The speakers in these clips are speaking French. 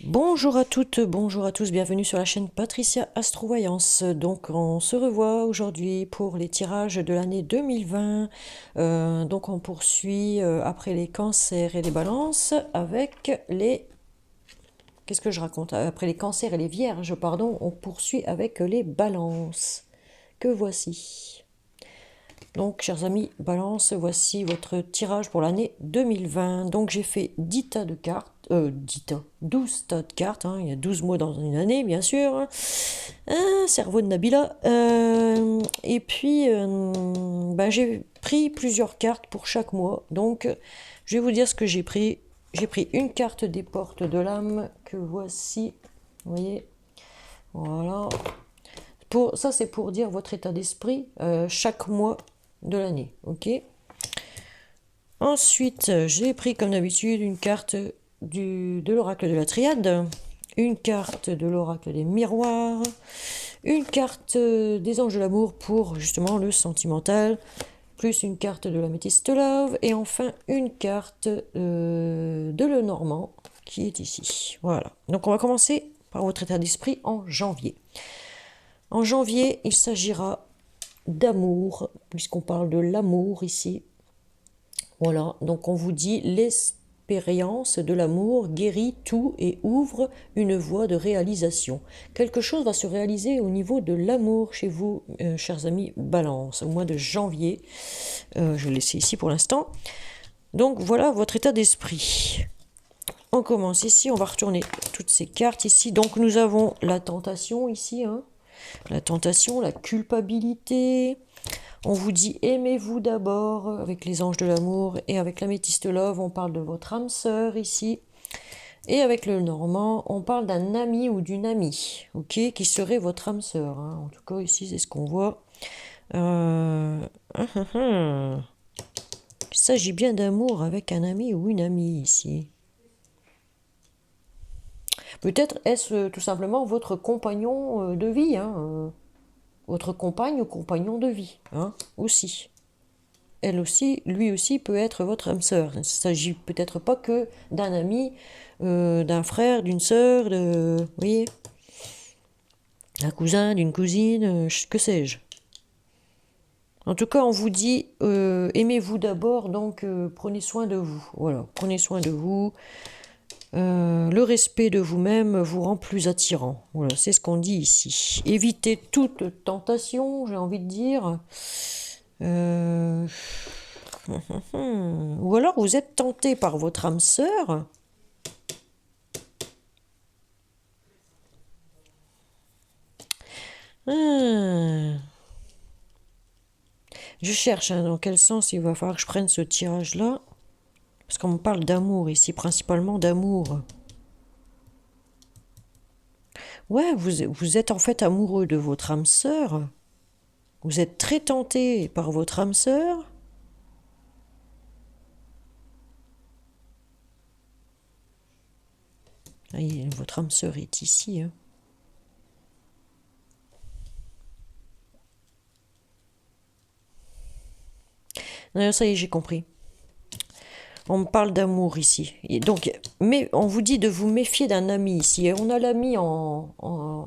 Bonjour à toutes, bonjour à tous, bienvenue sur la chaîne Patricia Astrovoyance. Donc on se revoit aujourd'hui pour les tirages de l'année 2020. Donc on poursuit après les cancers et les balances avec les... Qu'est-ce que je raconte? Après les cancers et les vierges, pardon, on poursuit avec les balances. Que voici. Donc, chers amis, balance, voici votre tirage pour l'année 2020. Donc, j'ai fait 10 tas de cartes, 10 tas, 12 tas de cartes, hein, il y a 12 mois dans une année, bien sûr. Cerveau de Nabila. Et puis, j'ai pris plusieurs cartes pour chaque mois. Donc, je vais vous dire ce que j'ai pris. J'ai pris une carte des portes de l'âme que voici. Vous voyez, voilà. Ça, c'est pour dire votre état d'esprit chaque mois de l'année. Ok. Ensuite, j'ai pris comme d'habitude une carte de l'oracle de la triade, une carte de l'oracle des miroirs, une carte des anges de l'amour pour justement le sentimental, plus une carte de l'améthyste love, et enfin une carte de le normand qui est ici. Voilà. Donc on va commencer par votre état d'esprit en janvier. En janvier, il s'agira d'amour, puisqu'on parle de l'amour ici. Voilà, donc on vous dit l'expérience de l'amour guérit tout et ouvre une voie de réalisation. Quelque chose va se réaliser au niveau de l'amour chez vous, chers amis Balance, au mois de janvier. Je vais laisser ici pour l'instant. Donc voilà votre état d'esprit. On commence ici, on va retourner toutes ces cartes ici. Donc nous avons la tentation ici, hein. La tentation, la culpabilité. On vous dit aimez-vous d'abord avec les anges de l'amour, et avec l'améthyste love, on parle de votre âme sœur ici. Et avec le normand, on parle d'un ami ou d'une amie, ok, qui serait votre âme sœur, hein. En tout cas ici c'est ce qu'on voit. Euh, Il s'agit bien d'amour avec un ami ou une amie ici. Peut-être est-ce tout simplement votre compagnon de vie, hein, votre compagne ou compagnon de vie, hein, aussi. Elle aussi, lui aussi peut être votre âme sœur. Il ne s'agit peut-être pas que d'un ami, d'un frère, d'une sœur, vous voyez, d'un cousin, d'une cousine, que sais-je. En tout cas, on vous dit, aimez-vous d'abord, donc prenez soin de vous. Voilà, prenez soin de vous. Le respect de vous-même vous rend plus attirant. Voilà, c'est ce qu'on dit ici. Évitez toute tentation, j'ai envie de dire. Euh, Ou alors vous êtes tenté par votre âme sœur. Ah. Je cherche, hein, dans quel sens il va falloir que je prenne ce tirage-là. Parce qu'on me parle d'amour ici, principalement d'amour. Ouais, vous êtes en fait amoureux de votre âme sœur. Vous êtes très tenté par votre âme sœur. Ah, votre âme sœur est ici, hein. Non, ça y est, j'ai compris. On me parle d'amour ici. Et donc, mais on vous dit de vous méfier d'un ami ici. Et on a l'ami en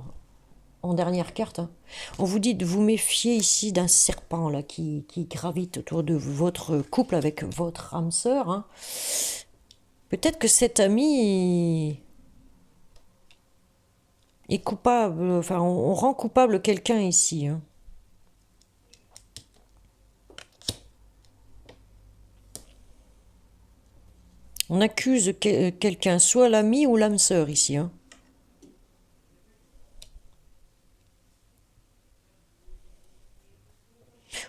dernière carte, hein. On vous dit de vous méfier ici d'un serpent là qui gravite autour de votre couple avec votre âme sœur, hein. Peut-être que cet ami est coupable. Enfin, on rend coupable quelqu'un ici, hein. On accuse quelqu'un, soit l'ami ou l'âme sœur ici, hein.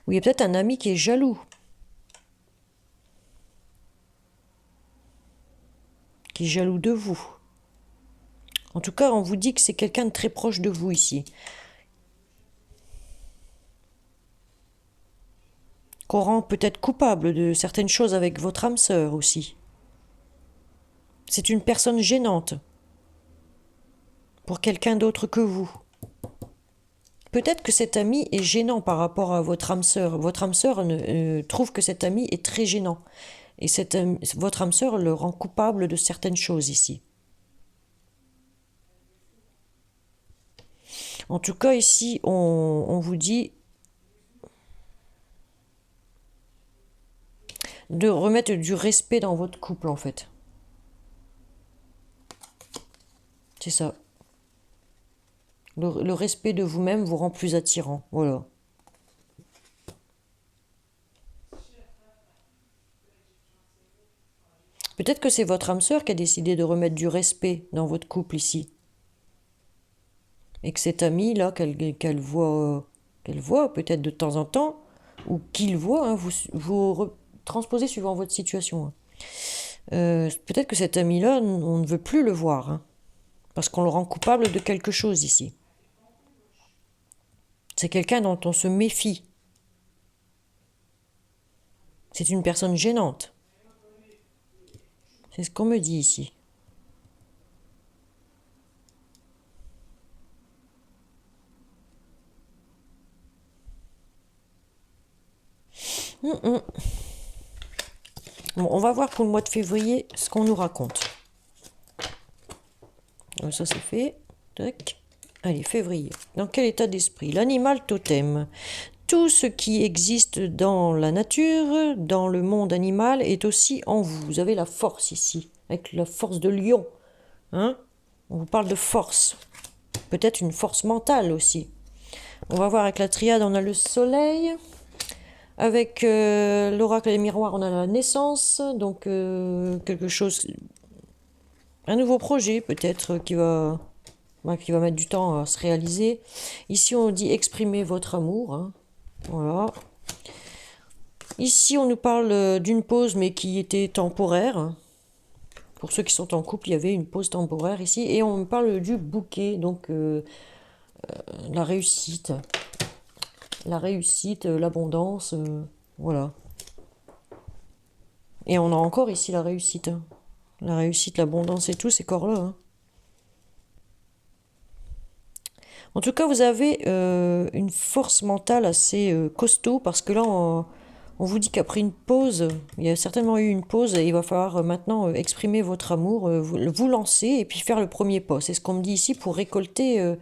Ou il y a peut-être un ami qui est jaloux, qui est jaloux de vous. En tout cas, on vous dit que c'est quelqu'un de très proche de vous ici. Qu'on rend peut-être coupable de certaines choses avec votre âme sœur aussi. C'est une personne gênante pour quelqu'un d'autre que vous. Peut-être que cet ami est gênant par rapport à votre âme sœur. Votre âme sœur trouve que cet ami est très gênant. Et votre âme sœur le rend coupable de certaines choses ici. En tout cas, ici, on vous dit de remettre du respect dans votre couple, en fait. C'est ça. Le respect de vous-même vous rend plus attirant. Voilà. Peut-être que c'est votre âme sœur qui a décidé de remettre du respect dans votre couple ici. Et que cette amie là qu'elle voit peut-être de temps en temps, ou qu'il voit, hein, vous transposez suivant votre situation. Hein. Peut-être que cet ami là, on ne veut plus le voir, hein, parce qu'on le rend coupable de quelque chose ici. C'est quelqu'un dont on se méfie. C'est une personne gênante. C'est ce qu'on me dit ici. Bon, on va voir pour le mois de février ce qu'on nous raconte. Ça c'est fait. Tac. Allez, février. Dans quel état d'esprit? L'animal totem. Tout ce qui existe dans la nature, dans le monde animal, est aussi en vous. Vous avez la force ici, avec la force de lion. Hein? On vous parle de force. Peut-être une force mentale aussi. On va voir avec la triade, on a le soleil. Avec l'oracle des miroirs, on a la naissance. Donc quelque chose... Un nouveau projet peut-être qui va mettre du temps à se réaliser. Ici, on dit exprimer votre amour. Hein. Voilà. Ici, on nous parle d'une pause, mais qui était temporaire. Pour ceux qui sont en couple, il y avait une pause temporaire ici. Et on me parle du bouquet, donc la réussite. La réussite, l'abondance, voilà. Et on a encore ici la réussite. Hein. La réussite, l'abondance et tout, ces corps-là. Hein. En tout cas, vous avez une force mentale assez costaud, parce que là, on vous dit qu'après une pause, il y a certainement eu une pause, et il va falloir maintenant exprimer votre amour, vous lancer, et puis faire le premier pas. C'est ce qu'on me dit ici pour récolter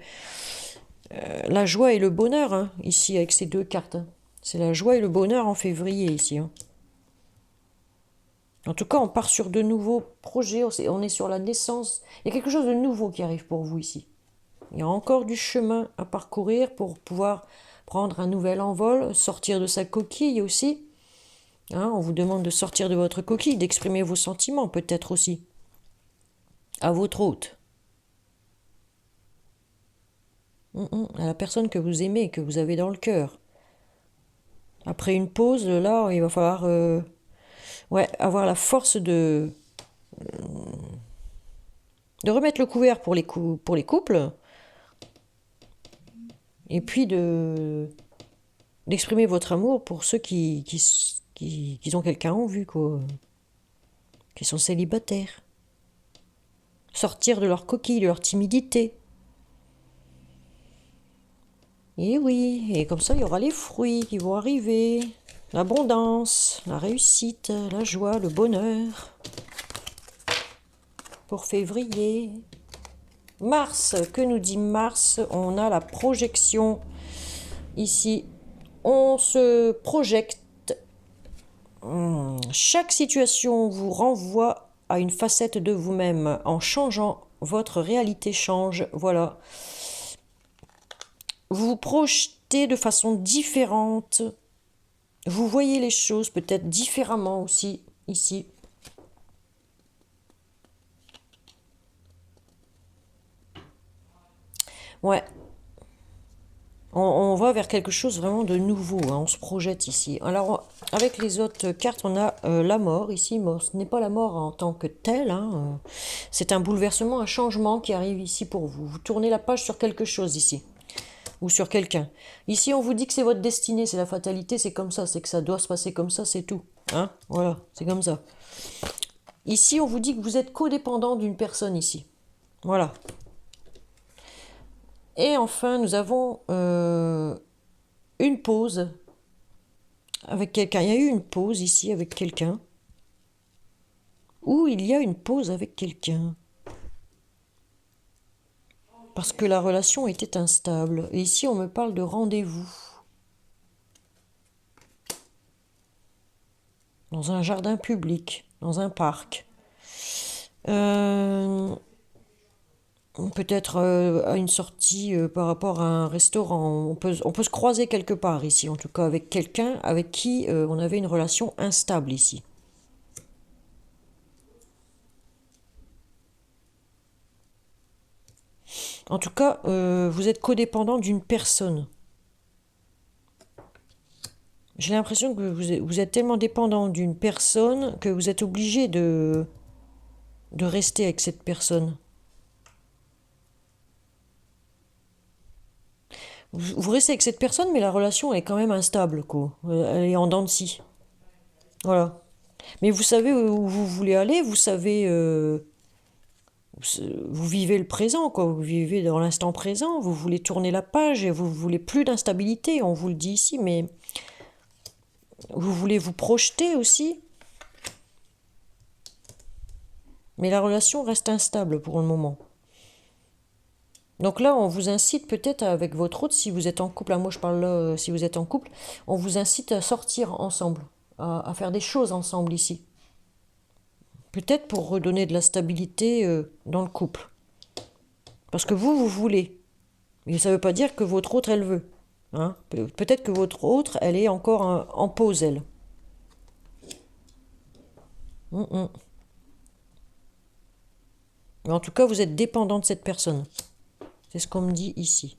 la joie et le bonheur, hein, ici, avec ces deux cartes. Hein. C'est la joie et le bonheur en février, ici. Hein. En tout cas, on part sur de nouveaux projets, on est sur la naissance. Il y a quelque chose de nouveau qui arrive pour vous ici. Il y a encore du chemin à parcourir pour pouvoir prendre un nouvel envol, sortir de sa coquille aussi. Hein, on vous demande de sortir de votre coquille, d'exprimer vos sentiments peut-être aussi. À votre hôte. À la personne que vous aimez, que vous avez dans le cœur. Après une pause, là, il va falloir avoir la force de remettre le couvert pour les couples. Et puis d'exprimer votre amour pour ceux qui ont quelqu'un en vue, quoi. Qui sont célibataires. Sortir de leur coquille, de leur timidité. Et oui, et comme ça, il y aura les fruits qui vont arriver. L'abondance, la réussite, la joie, le bonheur. Pour février. Mars, que nous dit Mars? On a la projection. Ici, on se projette. Chaque situation vous renvoie à une facette de vous-même. En changeant, votre réalité change. Voilà. Vous vous projetez de façon différente. Vous voyez les choses peut-être différemment aussi, ici. Ouais. On va vers quelque chose vraiment de nouveau, hein, on se projette ici. Alors, avec les autres cartes, on a la mort ici. Mais ce n'est pas la mort en tant que telle. Hein, c'est un bouleversement, un changement qui arrive ici pour vous. Vous tournez la page sur quelque chose ici. Ou sur quelqu'un. Ici, on vous dit que c'est votre destinée, c'est la fatalité, c'est comme ça. C'est que ça doit se passer comme ça, c'est tout. Hein, voilà, c'est comme ça. Ici, on vous dit que vous êtes codépendant d'une personne ici. Voilà. Et enfin, nous avons une pause avec quelqu'un. Il y a eu une pause ici avec quelqu'un. Ou il y a une pause avec quelqu'un. Parce que la relation était instable. Et ici, on me parle de rendez-vous. Dans un jardin public, dans un parc. Peut-être à une sortie par rapport à un restaurant. On peut se croiser quelque part ici, en tout cas avec quelqu'un avec qui on avait une relation instable ici. En tout cas, vous êtes codépendant d'une personne. J'ai l'impression que vous êtes tellement dépendant d'une personne que vous êtes obligé de rester avec cette personne. Vous restez avec cette personne, mais la relation est quand même instable, quoi. Elle est en dents de scie. Voilà. Mais vous savez où vous voulez aller, vous savez, vous vivez le présent, quoi. Vous vivez dans l'instant présent, vous voulez tourner la page et vous voulez plus d'instabilité, on vous le dit ici, mais vous voulez vous projeter aussi. Mais la relation reste instable pour le moment. Donc là, on vous incite peut-être avec votre autre, si vous êtes en couple, moi je parle là, si vous êtes en couple, on vous incite à sortir ensemble, à faire des choses ensemble ici. Peut-être pour redonner de la stabilité dans le couple. Parce que vous voulez. Mais ça ne veut pas dire que votre autre, elle veut. Hein. Peut-être que votre autre, elle est encore en pause, elle. Mais en tout cas, vous êtes dépendant de cette personne. C'est ce qu'on me dit ici.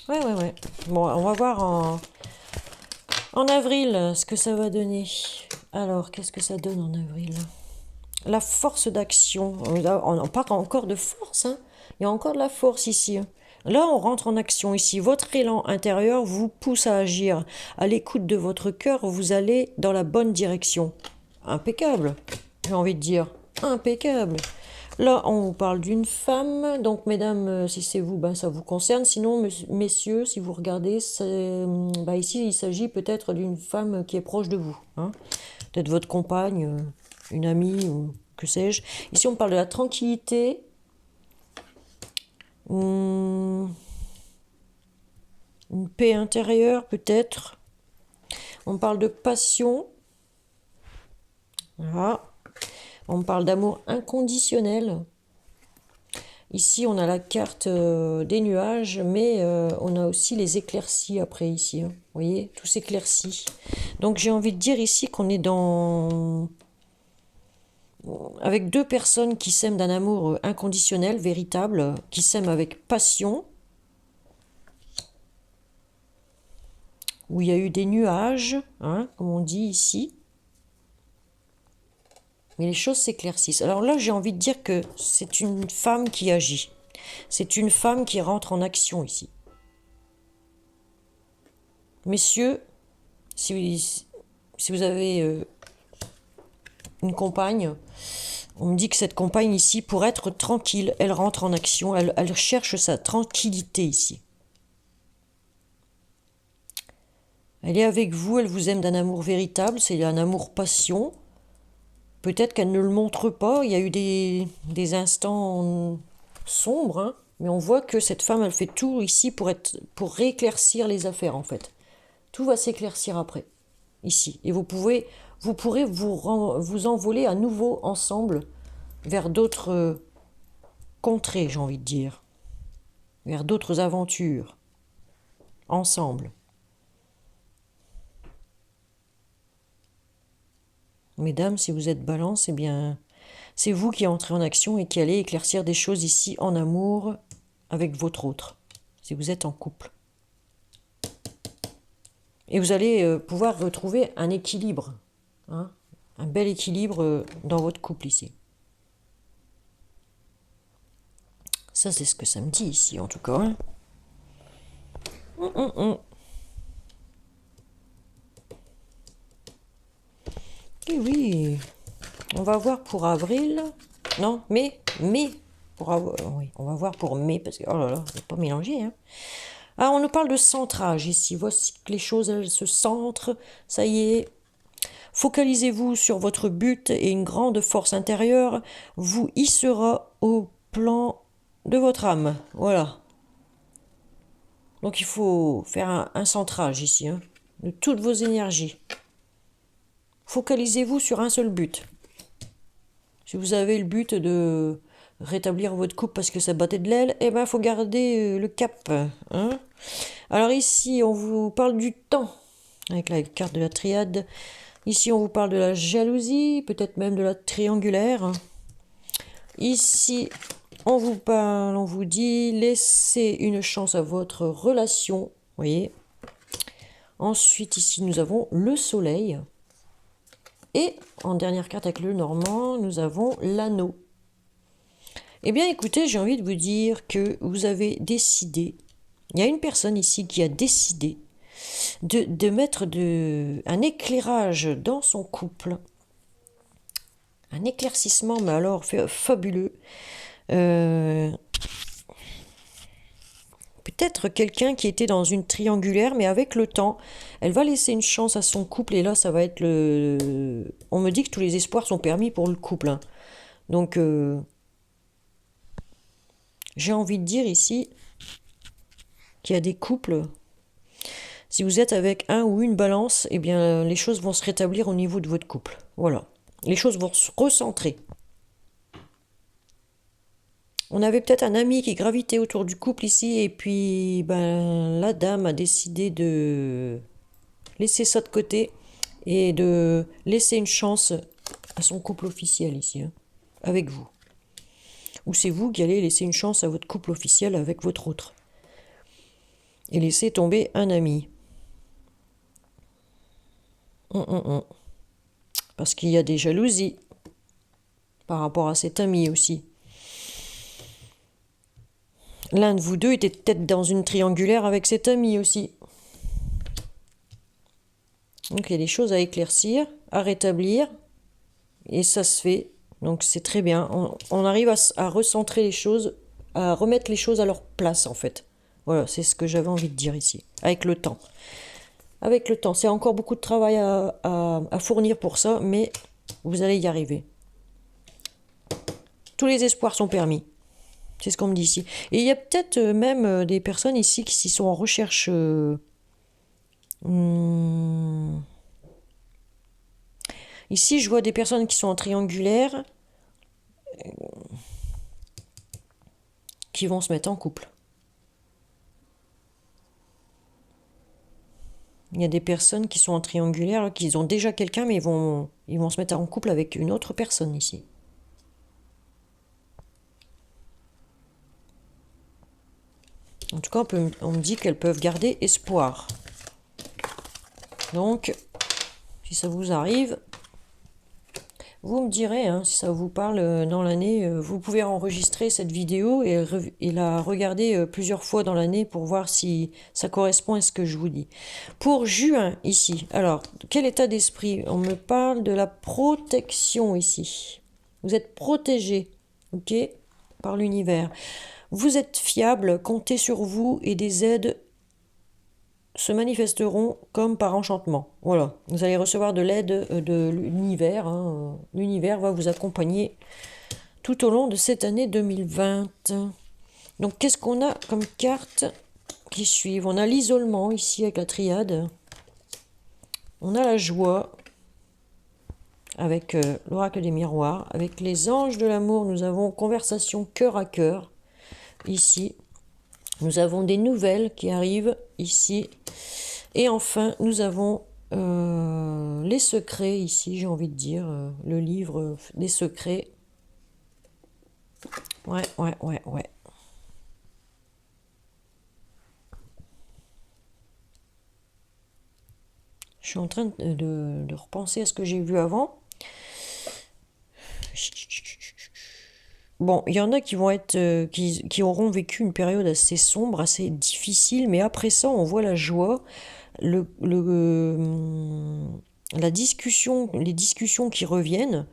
Ouais. Bon, on va voir en avril ce que ça va donner. Alors, qu'est-ce que ça donne en avril? La force d'action. On parle encore de force. Hein. Il y a encore de la force ici. Hein. Là, on rentre en action ici. Votre élan intérieur vous pousse à agir. À l'écoute de votre cœur, vous allez dans la bonne direction. Impeccable, j'ai envie de dire. Impeccable. Là, on vous parle d'une femme. Donc, mesdames, si c'est vous, ben, ça vous concerne. Sinon, messieurs, si vous regardez, ben, ici, il s'agit peut-être d'une femme qui est proche de vous. Hein. Peut-être votre compagne, une amie, ou que sais-je. Ici, on parle de la tranquillité. Une paix intérieure, peut-être. On parle de passion. Voilà. On parle d'amour inconditionnel. Ici, on a la carte des nuages, mais on a aussi les éclaircies après ici. Hein. Vous voyez, tout s'éclaircit. Donc, j'ai envie de dire ici qu'on est avec deux personnes qui s'aiment d'un amour inconditionnel, véritable, qui s'aiment avec passion, où il y a eu des nuages, hein, comme on dit ici. Mais les choses s'éclaircissent. Alors là, j'ai envie de dire que c'est une femme qui agit. C'est une femme qui rentre en action ici. Messieurs, si vous avez une compagne, on me dit que cette compagne ici, pour être tranquille, elle rentre en action, elle cherche sa tranquillité ici. Elle est avec vous, elle vous aime d'un amour véritable, c'est un amour passion. Peut-être qu'elle ne le montre pas, il y a eu des instants sombres, hein, mais on voit que cette femme, elle fait tout ici pour rééclaircir les affaires en fait. Tout va s'éclaircir après, ici. Et vous pourrez vous envoler à nouveau ensemble vers d'autres contrées, j'ai envie de dire, vers d'autres aventures, ensemble. Mesdames, si vous êtes balance, eh bien, c'est vous qui entrez en action et qui allez éclaircir des choses ici en amour avec votre autre, si vous êtes en couple. Et vous allez pouvoir retrouver un équilibre, hein, un bel équilibre dans votre couple ici. Ça, c'est ce que ça me dit ici, en tout cas. Hein. Et oui, on va voir pour avril. Non, mai. Oui, on va voir pour mai, parce que, oh là là, c'est pas mélangé, hein. Ah, on nous parle de centrage ici. Voici que les choses, elles se centrent. Ça y est. Focalisez-vous sur votre but et une grande force intérieure vous hissera au plan de votre âme. Voilà. Donc il faut faire un centrage ici, hein, de toutes vos énergies. Focalisez-vous sur un seul but. Si vous avez le but de rétablir votre couple parce que ça battait de l'aile, eh ben faut garder le cap. Hein. Alors ici, on vous parle du temps, avec la carte de la triade. Ici, on vous parle de la jalousie, peut-être même de la triangulaire. Ici, on vous parle, on vous dit, laissez une chance à votre relation. Voyez. Ensuite, ici, nous avons le soleil. Et en dernière carte avec le normand, nous avons l'anneau. Eh bien, écoutez, j'ai envie de vous dire que vous avez décidé, il y a une personne ici qui a décidé de mettre un éclairage dans son couple. Un éclaircissement, mais alors fabuleux. Peut-être quelqu'un qui était dans une triangulaire, mais avec le temps, elle va laisser une chance à son couple. Et là, ça va être le... On me dit que tous les espoirs sont permis pour le couple. Hein. Donc, j'ai envie de dire ici qu'il y a des couples. Si vous êtes avec un ou une balance, eh bien, les choses vont se rétablir au niveau de votre couple. Voilà. Les choses vont se recentrer. On avait peut-être un ami qui gravitait autour du couple ici, et puis ben, la dame a décidé de laisser ça de côté et de laisser une chance à son couple officiel ici, hein, avec vous. Ou c'est vous qui allez laisser une chance à votre couple officiel avec votre autre. Et laisser tomber un ami. Parce qu'il y a des jalousies par rapport à cet ami aussi. L'un de vous deux était peut-être dans une triangulaire avec cet ami aussi. Donc il y a des choses à éclaircir, à rétablir, et ça se fait. Donc c'est très bien. On arrive à recentrer les choses, à remettre les choses à leur place en fait. Voilà, c'est ce que j'avais envie de dire ici, avec le temps. Avec le temps, c'est encore beaucoup de travail à fournir pour ça, mais vous allez y arriver. Tous les espoirs sont permis. C'est ce qu'on me dit ici. Et il y a peut-être même des personnes ici qui sont en recherche... Ici, je vois des personnes qui sont en triangulaire, qui vont se mettre en couple. Il y a des personnes qui sont en triangulaire, qui ont déjà quelqu'un, mais ils vont se mettre en couple avec une autre personne ici. En tout cas, on me dit qu'elles peuvent garder espoir. Donc, si ça vous arrive, vous me direz, hein, si ça vous parle dans l'année. Vous pouvez enregistrer cette vidéo et la regarder plusieurs fois dans l'année pour voir si ça correspond à ce que je vous dis. Pour juin, ici, alors, quel état d'esprit? On me parle de la protection ici. Vous êtes protégé, ok, par l'univers. Vous êtes fiable, comptez sur vous et des aides se manifesteront comme par enchantement. Voilà, vous allez recevoir de l'aide de l'univers. Hein. L'univers va vous accompagner tout au long de cette année 2020. Donc, qu'est-ce qu'on a comme cartes qui suivent? On a l'isolement ici avec la triade. On a la joie avec l'oracle des miroirs. Avec les anges de l'amour, nous avons conversation cœur à cœur. Ici, nous avons des nouvelles qui arrivent ici. Et enfin, nous avons les secrets ici, j'ai envie de dire. Le livre des secrets. Ouais. Je suis en train de repenser à ce que j'ai vu avant. Bon, il y en a qui vont être, qui auront vécu une période assez sombre, assez difficile, mais après ça, on voit la joie, la discussion, les discussions qui reviennent.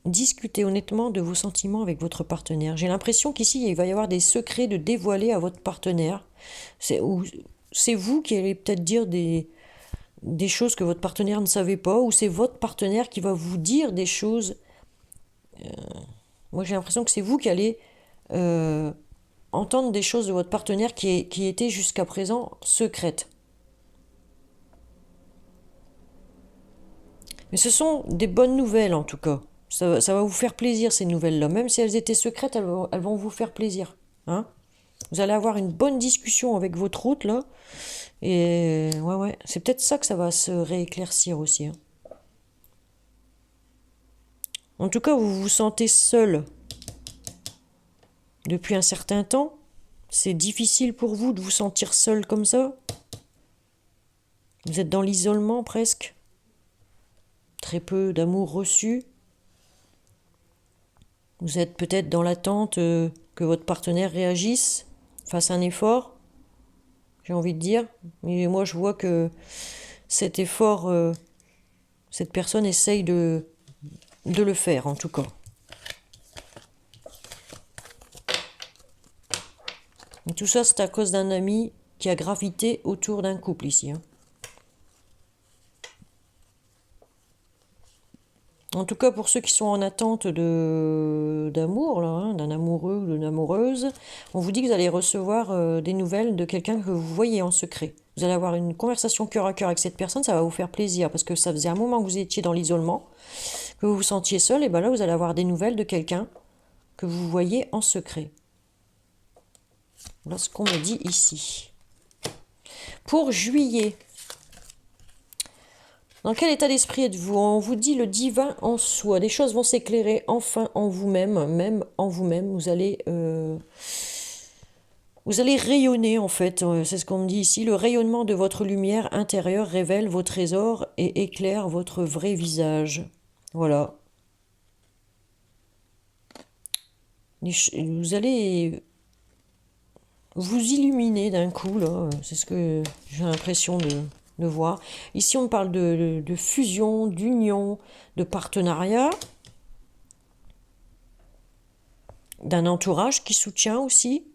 Discutez honnêtement de vos sentiments avec votre partenaire. J'ai l'impression qu'ici, il va y avoir des secrets de dévoiler à votre partenaire. C'est vous qui allez peut-être dire des choses que votre partenaire ne savait pas, ou c'est votre partenaire qui va vous dire des choses. Moi, j'ai l'impression que c'est vous qui allez entendre des choses de votre partenaire qui étaient jusqu'à présent secrètes. Mais ce sont des bonnes nouvelles en tout cas. Ça va vous faire plaisir ces nouvelles-là. Même si elles étaient secrètes, elles vont vous faire plaisir. Hein, vous allez avoir une bonne discussion avec votre hôte là. Et ouais, c'est peut-être ça que ça va se rééclaircir aussi. Hein. En tout cas, vous vous sentez seul depuis un certain temps. C'est difficile pour vous de vous sentir seul comme ça. Vous êtes dans l'isolement presque. Très peu d'amour reçu. Vous êtes peut-être dans l'attente que votre partenaire réagisse, fasse un effort, j'ai envie de dire. Mais moi, je vois que cet effort, cette personne essaye de le faire, en tout cas. Et tout ça, c'est à cause d'un ami qui a gravité autour d'un couple ici. Hein. En tout cas, pour ceux qui sont en attente d'amour, là, hein, d'un amoureux ou d'une amoureuse, on vous dit que vous allez recevoir des nouvelles de quelqu'un que vous voyez en secret. Vous allez avoir une conversation cœur à cœur avec cette personne, ça va vous faire plaisir, parce que ça faisait un moment que vous étiez dans l'isolement, que vous vous sentiez seul, et bien là, vous allez avoir des nouvelles de quelqu'un que vous voyez en secret. Voilà ce qu'on me dit ici. Pour juillet, dans quel état d'esprit êtes-vous? On vous dit le divin en soi. Des choses vont s'éclairer enfin en vous-même, même en vous-même. Vous allez rayonner en fait. C'est ce qu'on me dit ici. Le rayonnement de votre lumière intérieure révèle vos trésors et éclaire votre vrai visage. Voilà. Vous allez vous illuminer d'un coup, là. C'est ce que j'ai l'impression de voir. Ici, on parle de fusion, d'union, de partenariat, d'un entourage qui soutient aussi.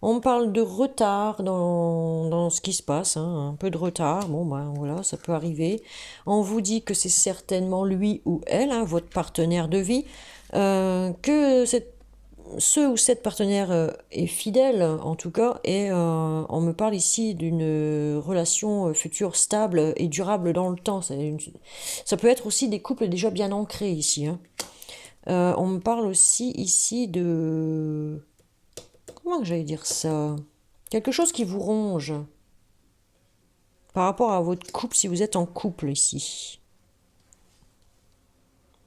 On parle de retard dans ce qui se passe, hein, un peu de retard, bon ben voilà, ça peut arriver. On vous dit que c'est certainement lui ou elle, hein, votre partenaire de vie, que ce ou cette partenaire est fidèle en tout cas, et on me parle ici d'une relation future stable et durable dans le temps. Ça peut être aussi des couples déjà bien ancrés ici. Hein. On me parle aussi ici de... Comment que j'allais dire ça? Quelque chose qui vous ronge par rapport à votre couple, si vous êtes en couple ici.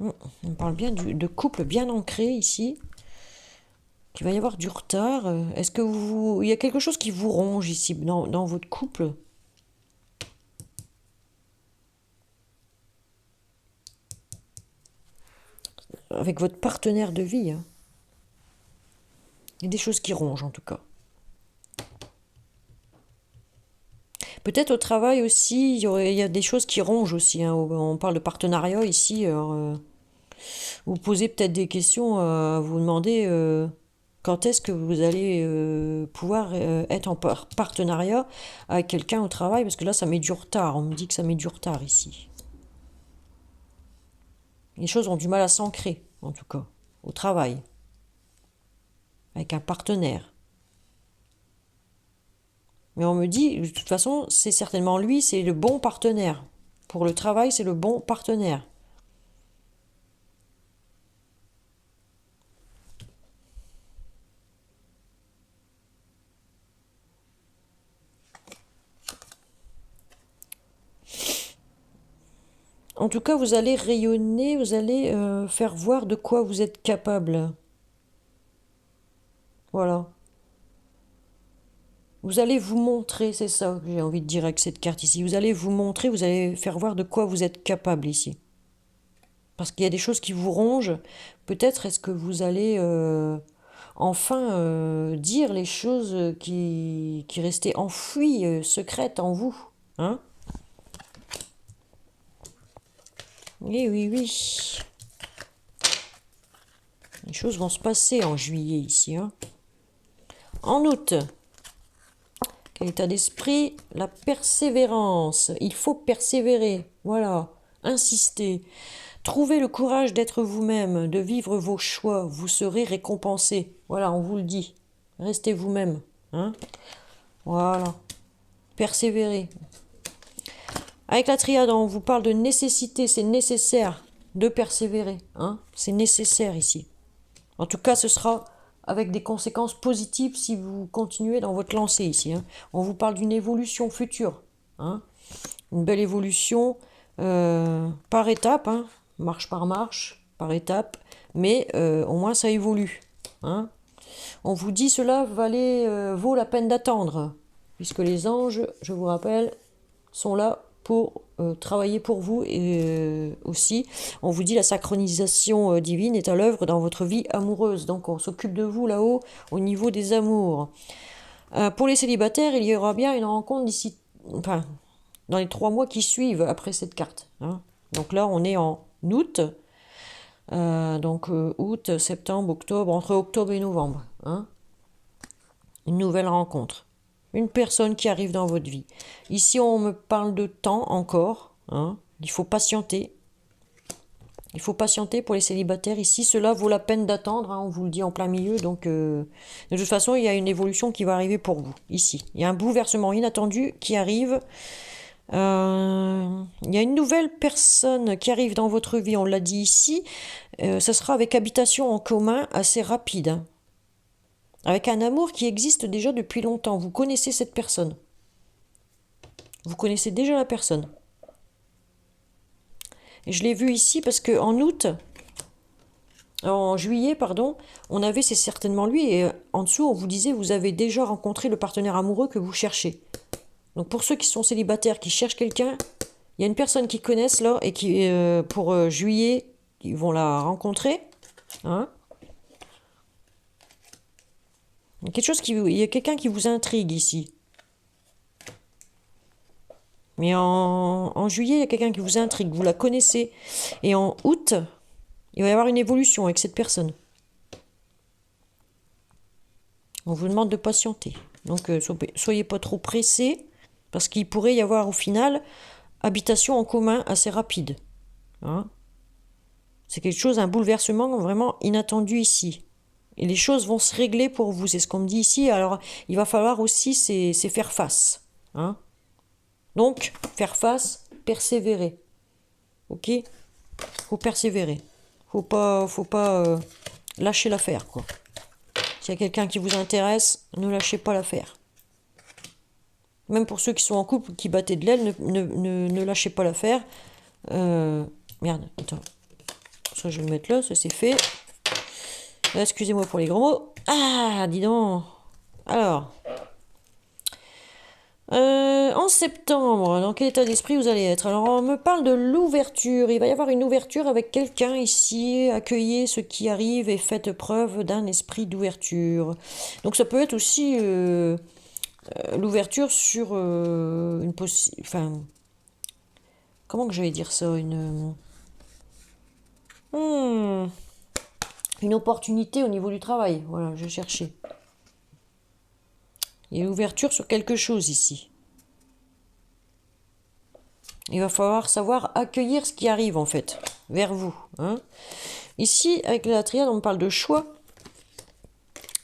On parle bien de couple bien ancré ici. Qu'il va y avoir du retard. Est-ce que il y a quelque chose qui vous ronge ici dans votre couple? Avec votre partenaire de vie. Hein. Il y a des choses qui rongent en tout cas. Peut-être au travail aussi, il y a des choses qui rongent aussi. Hein. On parle de partenariat ici. Alors, vous posez peut-être des questions à vous demander quand est-ce que vous allez pouvoir être en partenariat avec quelqu'un au travail, parce que là, ça met du retard. On me dit que ça met du retard ici. Les choses ont du mal à s'ancrer, en tout cas, au travail, avec un partenaire. Mais on me dit, de toute façon, c'est certainement lui, c'est le bon partenaire. Pour le travail, c'est le bon partenaire. En tout cas, vous allez rayonner, vous allez faire voir de quoi vous êtes capable. Voilà. Vous allez vous montrer, c'est ça que j'ai envie de dire avec cette carte ici. Vous allez vous montrer, vous allez faire voir de quoi vous êtes capable ici. Parce qu'il y a des choses qui vous rongent. Peut-être est-ce que vous allez enfin dire les choses qui restaient enfouies, secrètes en vous. Hein? Oui, oui, oui. Les choses vont se passer en juillet ici. Hein. En août, quel état d'esprit? La persévérance. Il faut persévérer. Voilà. Insister. Trouvez le courage d'être vous-même, de vivre vos choix. Vous serez récompensé. Voilà, on vous le dit. Restez vous-même. Hein? Voilà. Persévérez. Avec la triade, on vous parle de nécessité. C'est nécessaire de persévérer. Hein? C'est nécessaire ici. En tout cas, ce sera avec des conséquences positives si vous continuez dans votre lancée ici. Hein. On vous parle d'une évolution future. Hein. Une belle évolution par étape, hein. Marche par marche, par étape, mais au moins ça évolue. Hein. On vous dit cela vaut la peine d'attendre, puisque les anges, je vous rappelle, sont là pour travailler pour vous et aussi, on vous dit la synchronisation divine est à l'œuvre dans votre vie amoureuse. Donc on s'occupe de vous là-haut au niveau des amours. Pour les célibataires, il y aura bien une rencontre d'ici, enfin, dans les 3 mois qui suivent après cette carte. Hein. Donc là, on est en août. Août, septembre, octobre, entre octobre et novembre. Hein. Une nouvelle rencontre. Une personne qui arrive dans votre vie. Ici, on me parle de temps encore. Hein. Il faut patienter. Il faut patienter pour les célibataires. Ici, cela vaut la peine d'attendre. Hein. On vous le dit en plein milieu. Donc, de toute façon, il y a une évolution qui va arriver pour vous. Ici, il y a un bouleversement inattendu qui arrive. Il y a une nouvelle personne qui arrive dans votre vie. On l'a dit ici. Ça sera avec habitation en commun assez rapide. Hein. Avec un amour qui existe déjà depuis longtemps. Vous connaissez cette personne. Vous connaissez déjà la personne. Et je l'ai vu ici parce qu'en juillet, pardon, on avait, c'est certainement lui, et en dessous, on vous disait, vous avez déjà rencontré le partenaire amoureux que vous cherchez. Donc pour ceux qui sont célibataires, qui cherchent quelqu'un, il y a une personne qu'ils connaissent là, et qui, pour juillet, ils vont la rencontrer. Hein. Il y a quelqu'un qui vous intrigue ici. Mais en juillet, il y a quelqu'un qui vous intrigue, vous la connaissez. Et en août, il va y avoir une évolution avec cette personne. On vous demande de patienter. Donc, soyez pas trop pressés, parce qu'il pourrait y avoir au final habitation en commun assez rapide. Hein. C'est quelque chose, un bouleversement vraiment inattendu ici. Et les choses vont se régler pour vous, c'est ce qu'on me dit ici. Alors, il va falloir aussi c'est faire face. Hein. Donc, faire face, persévérer. Ok? Faut persévérer. Faut pas lâcher l'affaire, quoi. S'il y a quelqu'un qui vous intéresse, ne lâchez pas l'affaire. Même pour ceux qui sont en couple, qui battaient de l'aile, ne lâchez pas l'affaire. Merde, attends. Ça, je vais le mettre là, ça c'est fait. Excusez-moi pour les gros mots. Ah, dis donc. Alors. En septembre, dans quel état d'esprit vous allez être? Alors, on me parle de l'ouverture. Il va y avoir une ouverture avec quelqu'un ici. Accueillez ce qui arrive et faites preuve d'un esprit d'ouverture. Donc, ça peut être aussi l'ouverture sur une possible... Enfin, comment que j'allais dire ça? Une opportunité au niveau du travail. Voilà, je cherchais. Il y a une ouverture sur quelque chose ici. Il va falloir savoir accueillir ce qui arrive en fait, vers vous. Hein. Ici, avec la triade, on me parle de choix.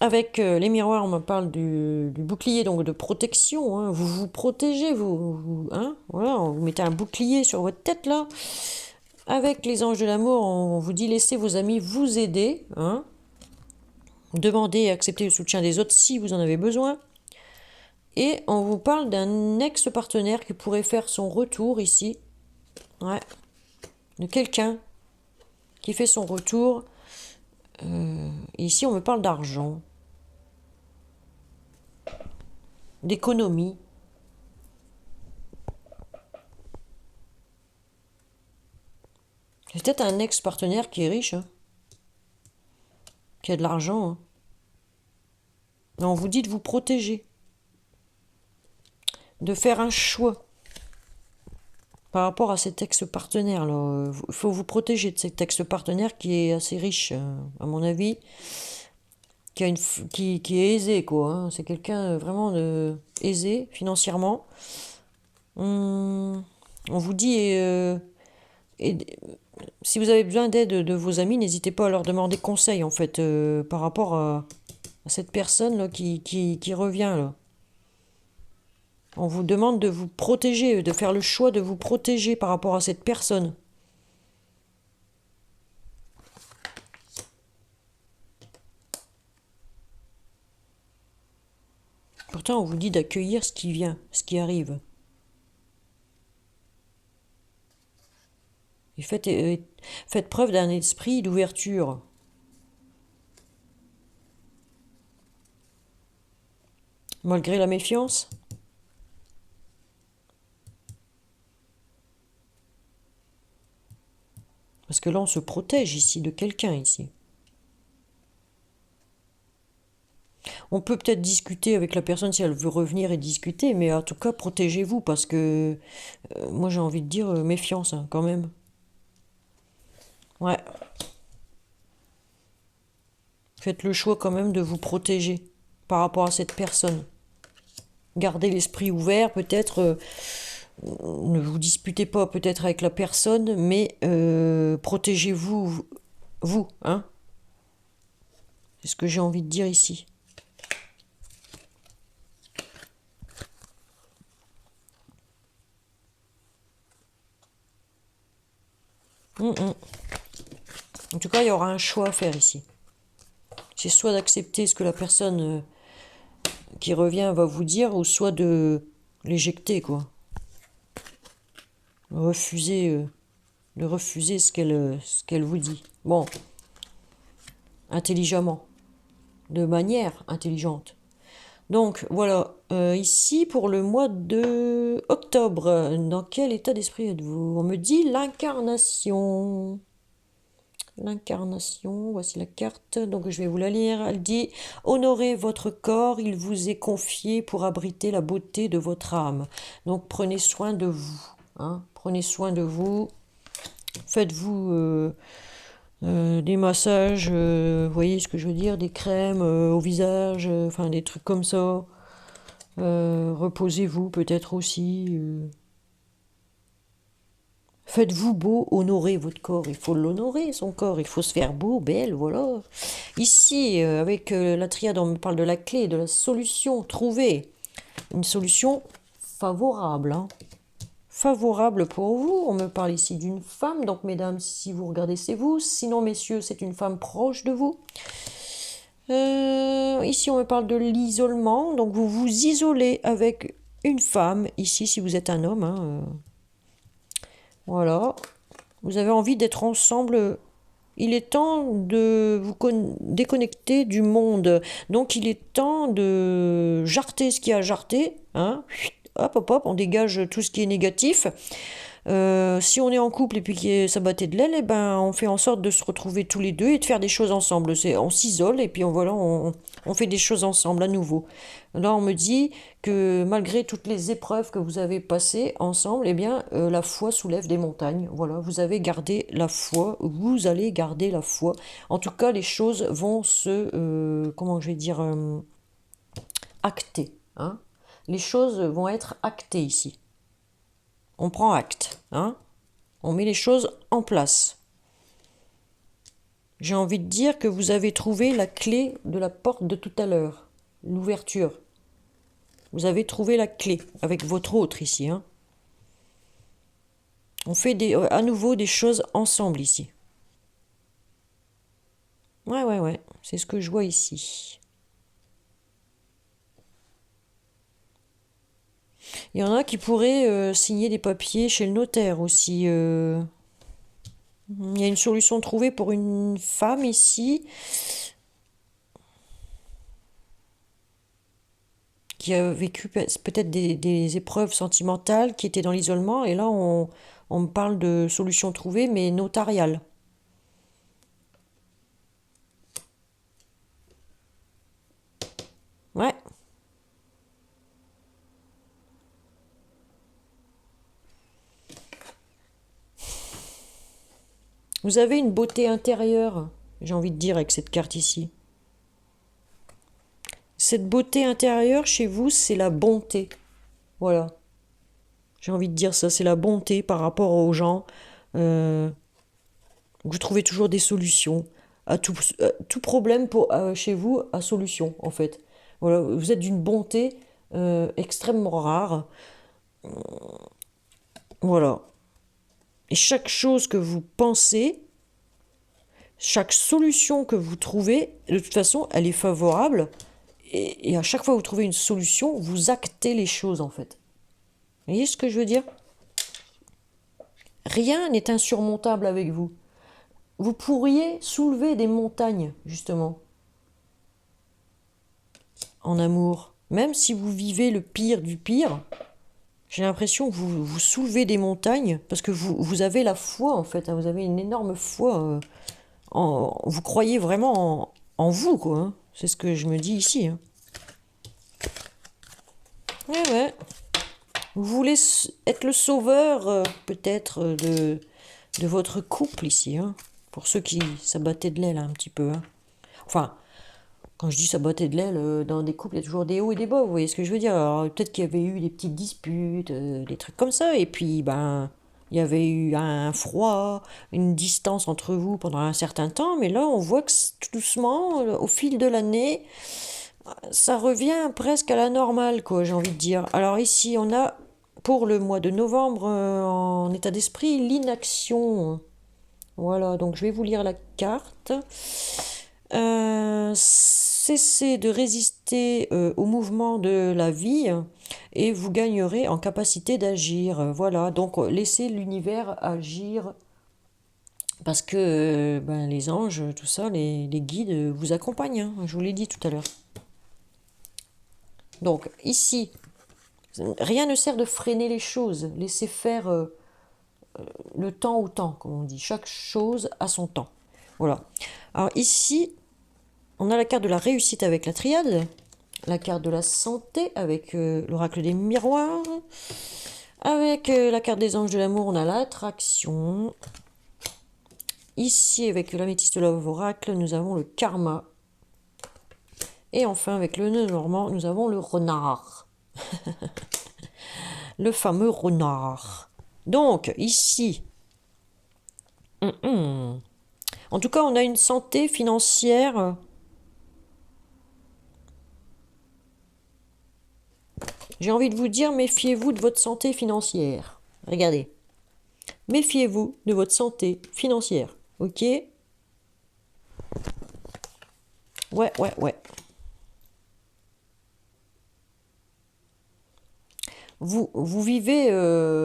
Avec les miroirs, on me parle du bouclier, donc de protection. Hein. Vous vous protégez, hein. Voilà, vous mettez un bouclier sur votre tête là. Avec les anges de l'amour, on vous dit laissez vos amis vous aider. Hein. Demandez et acceptez le soutien des autres si vous en avez besoin. Et on vous parle d'un ex-partenaire qui pourrait faire son retour ici. Ouais. De quelqu'un qui fait son retour. Ici, on me parle d'argent. D'économie. C'est peut-être un ex-partenaire qui est riche. Hein. Qui a de l'argent. Hein. Mais on vous dit de vous protéger. De faire un choix par rapport à cet ex-partenaire. Il faut vous protéger de cet ex-partenaire qui est assez riche, à mon avis, qui est aisé, quoi, hein. C'est quelqu'un vraiment aisé financièrement. On vous dit, et si vous avez besoin d'aide de vos amis, n'hésitez pas à leur demander conseil, en fait, par rapport à cette personne là, qui revient, là. On vous demande de vous protéger, de faire le choix de vous protéger par rapport à cette personne. Pourtant, on vous dit d'accueillir ce qui vient, ce qui arrive. Et faites preuve d'un esprit d'ouverture. Malgré la méfiance. Parce que là, on se protège ici de quelqu'un ici. On peut peut-être discuter avec la personne si elle veut revenir et discuter, mais en tout cas, protégez-vous parce que moi, j'ai envie de dire méfiance, hein, quand même. Ouais. Faites le choix quand même de vous protéger par rapport à cette personne. Gardez l'esprit ouvert, peut-être. Ne vous disputez pas peut-être avec la personne, mais protégez-vous, vous, hein. C'est ce que j'ai envie de dire ici. En tout cas, il y aura un choix à faire ici. C'est soit d'accepter ce que la personne qui revient va vous dire, ou soit de l'éjecter, quoi. Refuser, de refuser ce qu'elle vous dit. Bon, intelligemment, de manière intelligente. Donc voilà, ici pour le mois de octobre, dans quel état d'esprit êtes-vous? On me dit l'incarnation. L'incarnation, voici la carte, donc je vais vous la lire. Elle dit: honorez votre corps, il vous est confié pour abriter la beauté de votre âme. Donc prenez soin de vous, hein, prenez soin de vous, faites-vous des massages, vous voyez ce que je veux dire, des crèmes au visage, enfin des trucs comme ça. Reposez-vous peut-être aussi. Faites-vous beau, honorez votre corps. Il faut l'honorer, son corps. Il faut se faire beau, belle, voilà. Ici, avec la triade, on me parle de la clé, de la solution trouvée. Une solution favorable, hein. Favorable pour vous. On me parle ici d'une femme. Donc, mesdames, si vous regardez, c'est vous. Sinon, messieurs, c'est une femme proche de vous. Ici, on me parle de l'isolement. Donc, vous vous isolez avec une femme. Ici, si vous êtes un homme, hein, voilà. Vous avez envie d'être ensemble. Il est temps de vous déconnecter du monde. Donc il est temps de jarter ce qui a jarté. Hein. Hop, hop, hop, on dégage tout ce qui est négatif. Si on est en couple et puis que ça battait de l'aile, eh ben, on fait en sorte de se retrouver tous les deux et de faire des choses ensemble. On s'isole et puis on fait des choses ensemble à nouveau. Là, on me dit que malgré toutes les épreuves que vous avez passées ensemble, eh bien, la foi soulève des montagnes. Voilà, vous avez gardé la foi, vous allez garder la foi. En tout cas, les choses vont comment je vais dire, acter. Hein. Les choses vont être actées ici. On prend acte, hein. On met les choses en place. J'ai envie de dire que vous avez trouvé la clé de la porte de tout à l'heure, l'ouverture. Vous avez trouvé la clé avec votre autre ici, hein. On fait à nouveau des choses ensemble ici. Ouais, c'est ce que je vois ici. Il y en a qui pourraient signer des papiers chez le notaire aussi. Il y a une solution trouvée pour une femme ici qui a vécu peut-être des épreuves sentimentales, qui était dans l'isolement, et là on me parle de solution trouvée, mais notariale. Ouais. Vous avez une beauté intérieure, j'ai envie de dire, avec cette carte ici. Cette beauté intérieure chez vous, c'est la bonté. Voilà. J'ai envie de dire ça, c'est la bonté par rapport aux gens. Euh, vous trouvez toujours des solutions à tout problème chez vous, à solution en fait. Voilà, vous êtes d'une bonté extrêmement rare. Voilà. Et chaque chose que vous pensez, chaque solution que vous trouvez, de toute façon, elle est favorable. Et à chaque fois que vous trouvez une solution, vous actez les choses en fait. Vous voyez ce que je veux dire? Rien n'est insurmontable avec vous. Vous pourriez soulever des montagnes, justement, en amour. Même si vous vivez le pire du pire, j'ai l'impression que vous soulevez des montagnes parce que vous avez la foi, en fait. Hein. Vous avez une énorme foi. Vous croyez vraiment en vous, quoi. Hein. C'est ce que je me dis ici. Hein. Ouais, ouais. Vous voulez être le sauveur, peut-être, de votre couple ici. Hein. Pour ceux qui s'abattaient de l'aile un petit peu. Hein. Enfin, quand je dis s'abattaient de l'aile, dans des couples, il y a toujours des hauts et des bas, vous voyez ce que je veux dire? Alors, peut-être qu'il y avait eu des petites disputes, des trucs comme ça, et puis, ben, il y avait eu un froid, une distance entre vous pendant un certain temps, mais là, on voit que tout doucement, au fil de l'année, ça revient presque à la normale, quoi, j'ai envie de dire. Alors ici, on a, pour le mois de novembre, en état d'esprit, l'inaction. Voilà, donc je vais vous lire la carte. Cessez de résister au mouvement de la vie et vous gagnerez en capacité d'agir. Voilà, donc laissez l'univers agir parce que ben, les anges, tout ça, les guides vous accompagnent. Hein, je vous l'ai dit tout à l'heure. Donc ici, rien ne sert de freiner les choses. Laissez faire le temps au temps, comme on dit. Chaque chose a son temps. Voilà. Alors ici, on a la carte de la réussite avec la triade, la carte de la santé avec l'oracle des miroirs, avec la carte des anges de l'amour, on a l'attraction. Ici, avec l'améthyste de l'oracle, nous avons le karma. Et enfin, avec le nœud normand, nous avons le renard. Le fameux renard. Donc, ici, en tout cas, on a une santé financière. J'ai envie de vous dire, méfiez-vous de votre santé financière. Regardez. Méfiez-vous de votre santé financière. Ok? Ouais, ouais, ouais. Vous vivez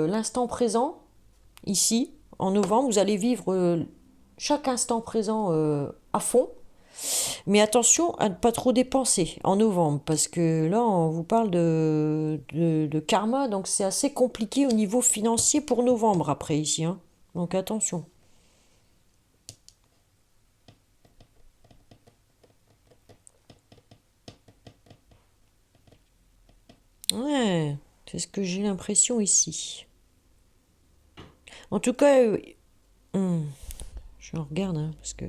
l'instant présent, ici, en novembre. Vous allez vivre chaque instant présent à fond. Mais attention à ne pas trop dépenser en novembre, parce que là, on vous parle de karma, donc c'est assez compliqué au niveau financier pour novembre après ici. Hein. Donc attention. Ouais, c'est ce que j'ai l'impression ici. En tout cas, je regarde, hein, parce que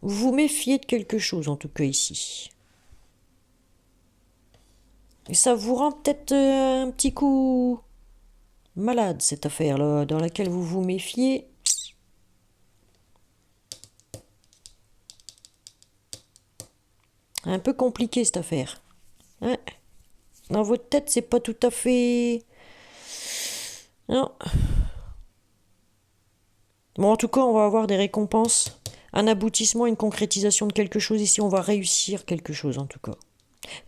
vous vous méfiez de quelque chose, en tout cas ici. Et ça vous rend peut-être un petit coup malade, cette affaire-là, dans laquelle vous vous méfiez. Un peu compliqué, cette affaire. Ouais. Dans votre tête, c'est pas tout à fait... Non. Bon, en tout cas, on va avoir des récompenses, un aboutissement, une concrétisation de quelque chose. Ici, on va réussir quelque chose, en tout cas.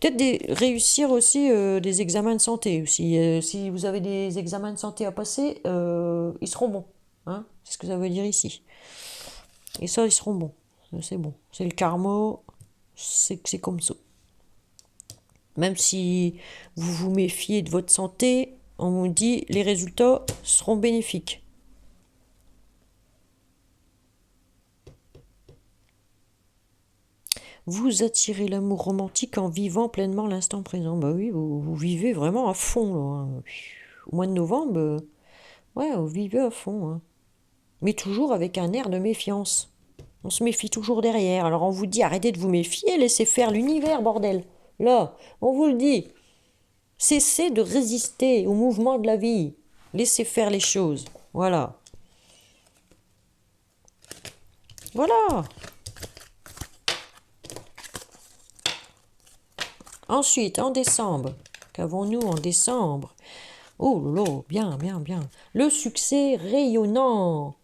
Peut-être réussir aussi des examens de santé. Si vous avez des examens de santé à passer, ils seront bons. Hein, c'est ce que ça veut dire ici. Et ça, ils seront bons. C'est bon. C'est le karma. C'est comme ça. Même si vous vous méfiez de votre santé, on vous dit les résultats seront bénéfiques. Vous attirez l'amour romantique en vivant pleinement l'instant présent. Bah oui, vous vivez vraiment à fond. Là, hein. Au mois de novembre, ouais, vous vivez à fond. Hein. Mais toujours avec un air de méfiance. On se méfie toujours derrière. Alors on vous dit, arrêtez de vous méfier, laissez faire l'univers, bordel. Là, on vous le dit. Cessez de résister au mouvement de la vie. Laissez faire les choses. Voilà. Voilà. Ensuite, en décembre. Qu'avons-nous en décembre? Oh lolo, bien, bien, bien. Le succès rayonnant.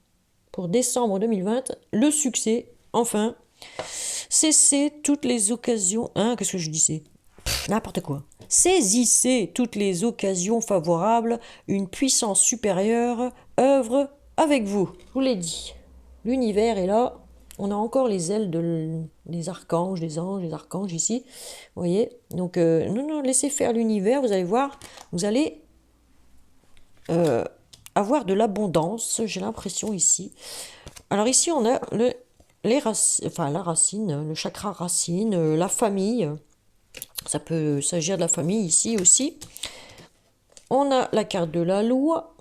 Pour décembre 2020, le succès, enfin. Cessez toutes les occasions... Hein, qu'est-ce que je disais? N'importe quoi. Saisissez toutes les occasions favorables, une puissance supérieure œuvre avec vous. Je vous l'ai dit. L'univers est là. On a encore les ailes des archanges, des anges, des archanges ici. Vous voyez? Donc, non, laissez faire l'univers. Vous allez voir, vous allez avoir de l'abondance. J'ai l'impression ici. Alors ici, on a la racine, le chakra racine, la famille. Ça peut s'agir de la famille ici aussi. On a la carte de la loi.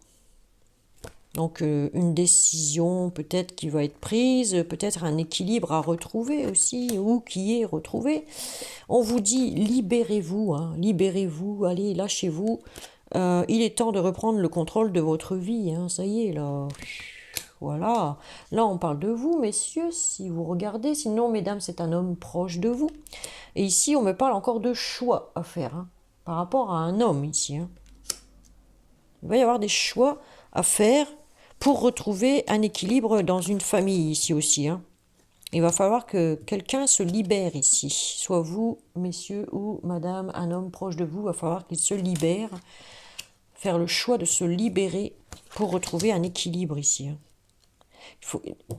Donc une décision peut-être qui va être prise, peut-être un équilibre à retrouver aussi, ou qui est retrouvé. On vous dit libérez-vous, hein, libérez-vous, allez, lâchez-vous. Il est temps de reprendre le contrôle de votre vie, hein, ça y est là. Voilà, là on parle de vous, messieurs, si vous regardez, sinon, mesdames, c'est un homme proche de vous. Et ici, on me parle encore de choix à faire, hein, par rapport à un homme ici. Hein. Il va y avoir des choix à faire pour retrouver un équilibre dans une famille ici aussi. Hein. Il va falloir que quelqu'un se libère ici, soit vous, messieurs, ou madame, un homme proche de vous, il va falloir qu'il se libère, faire le choix de se libérer pour retrouver un équilibre ici. Hein.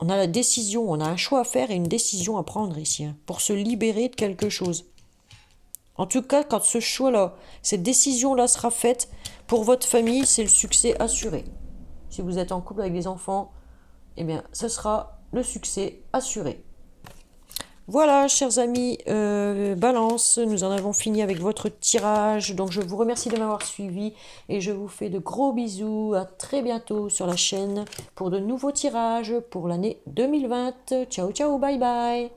On a la décision, on a un choix à faire et une décision à prendre ici, hein, pour se libérer de quelque chose. En tout cas, quand ce choix-là, cette décision-là sera faite, pour votre famille, c'est le succès assuré. Si vous êtes en couple avec des enfants, eh bien, ce sera le succès assuré. Voilà, chers amis, Balance, nous en avons fini avec votre tirage. Donc, je vous remercie de m'avoir suivi et je vous fais de gros bisous. À très bientôt sur la chaîne pour de nouveaux tirages pour l'année 2020. Ciao, ciao, bye bye.